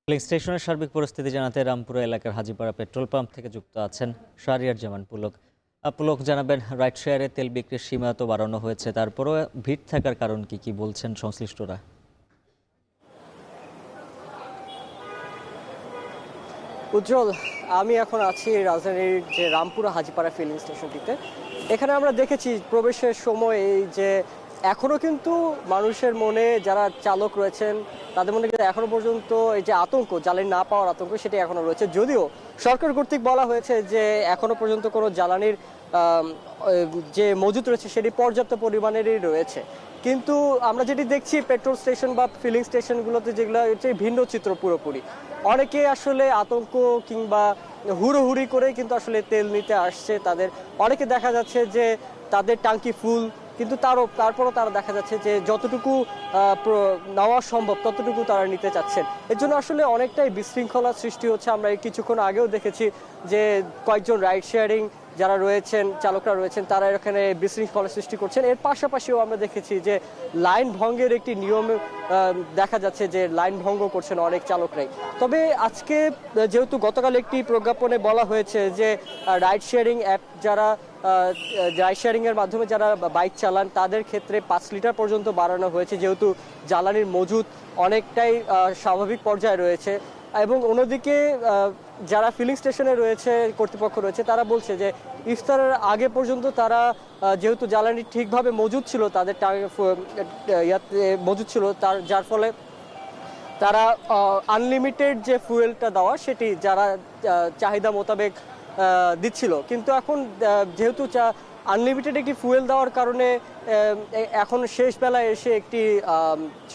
Feeling স্টেশনের সার্বিক পরিস্থিতি জানাতে রামপুরা এলাকার হাজীপাড়া পেট্রোল পাম্প থেকে যুক্ত আছেন শাহরিয়ার জামান পুলক। পুলক জানাবেন, রাইড শেয়ারে তেল বিক্রির সীমা তো বাড়ানো হয়েছে, তারপরেও ভিড় থাকার কারণ কি বলছেন সংশ্লিষ্টরা? উজ্জ্বল, আমি এখন আছি রাজধানীর যে রামপুরা হাজীপাড়া ফিলিং স্টেশনটিতে। এখানে আমরা দেখেছি প্রবেশের সময় যে এখনো কিন্তু মানুষের মনে যারা চালক রয়েছেন তাদের মনে কিন্তু এখনো পর্যন্ত এই যে আতঙ্ক, জ্বালানি না পাওয়ার আতঙ্ক, সেটি এখনো রয়েছে। যদিও সরকার কর্তৃক বলা হয়েছে যে এখনো পর্যন্ত কোনো জ্বালানির যে মজুত রয়েছে সেটি পর্যাপ্ত পরিমাণেরই রয়েছে। কিন্তু আমরা যেটি দেখছি পেট্রোল স্টেশন বা ফিলিং স্টেশনগুলোতে, যেগুলো হচ্ছে ভিন্ন চিত্র পুরোপুরি। অনেকে আসলে আতঙ্ক কিংবা হুড়োহুড়ি করে কিন্তু আসলে তেল নিতে আসছে। তাদের অনেকে দেখা যাচ্ছে যে তাদের ট্যাঙ্কি ফুল, কিন্তু তারপরও তারা দেখা যাচ্ছে যে যতটুকু নেওয়া সম্ভব ততটুকু তারা নিতে চাচ্ছেন। এর জন্য আসলে অনেকটাই বিশৃঙ্খলা সৃষ্টি হচ্ছে। আমরা কিছুক্ষণ আগেও দেখেছি যে কয়েকজন রাইড শেয়ারিং যারা রয়েছেন, চালকরা রয়েছেন, তারা এখানে বিশৃঙ্খলা সৃষ্টি করছেন। এর পাশাপাশিও আমরা দেখেছি যে লাইন ভঙ্গের একটি নিয়ম দেখা যাচ্ছে, যে লাইন ভঙ্গ করছেন অনেক চালকরাই। তবে আজকে যেহেতু গতকাল একটি প্রজ্ঞাপনে বলা হয়েছে যে রাইড শেয়ারিং অ্যাপ যারা রাইড শেয়ারিং এর মাধ্যমে যারা বাইক চালান তাদের ক্ষেত্রে 5 লিটার পর্যন্ত বাড়ানো হয়েছে, যেহেতু জ্বালানির মজুদ অনেকটাই স্বাভাবিক পর্যায়ে রয়েছে। এবং অন্যদিকে যারা ফিলিং স্টেশনে রয়েছে, কর্তৃপক্ষ রয়েছে, তারা বলছে যে ইফতারের আগে পর্যন্ত তারা যেহেতু জ্বালানি ঠিকভাবে মজুদ ছিল, তাদের মজুদ ছিল, যার ফলে তারা আনলিমিটেড যে ফুয়েলটা দেওয়া সেটি যারা চাহিদা মোতাবেক দিচ্ছিল। কিন্তু এখন যেহেতু আনলিমিটেড একটি ফুয়েল দেওয়ার কারণে এখন শেষ বেলায় এসে একটি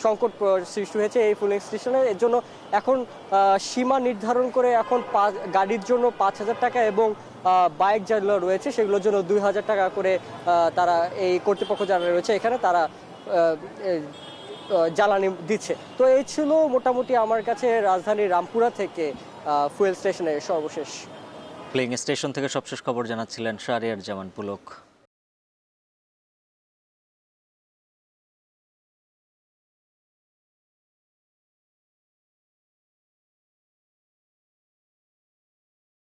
সংকট সৃষ্টি হয়েছে এই ফুয়েলিং স্টেশনে। এর জন্য এখন সীমা নির্ধারণ করে এখন গাড়ির জন্য 5,000 টাকা এবং বাইক যেগুলো রয়েছে সেগুলোর জন্য 2,000 টাকা করে তারা, এই কর্তৃপক্ষ যারা রয়েছে এখানে, তারা জ্বালানি দিচ্ছে। তো এই ছিল মোটামুটি আমার কাছে রাজধানীর রামপুরা থেকে ফুয়েল স্টেশনের সর্বশেষ। ফিলিং স্টেশন থেকে সবশেষ খবর জানাচ্ছিলেন শাহরিয়ার জামান পুলক।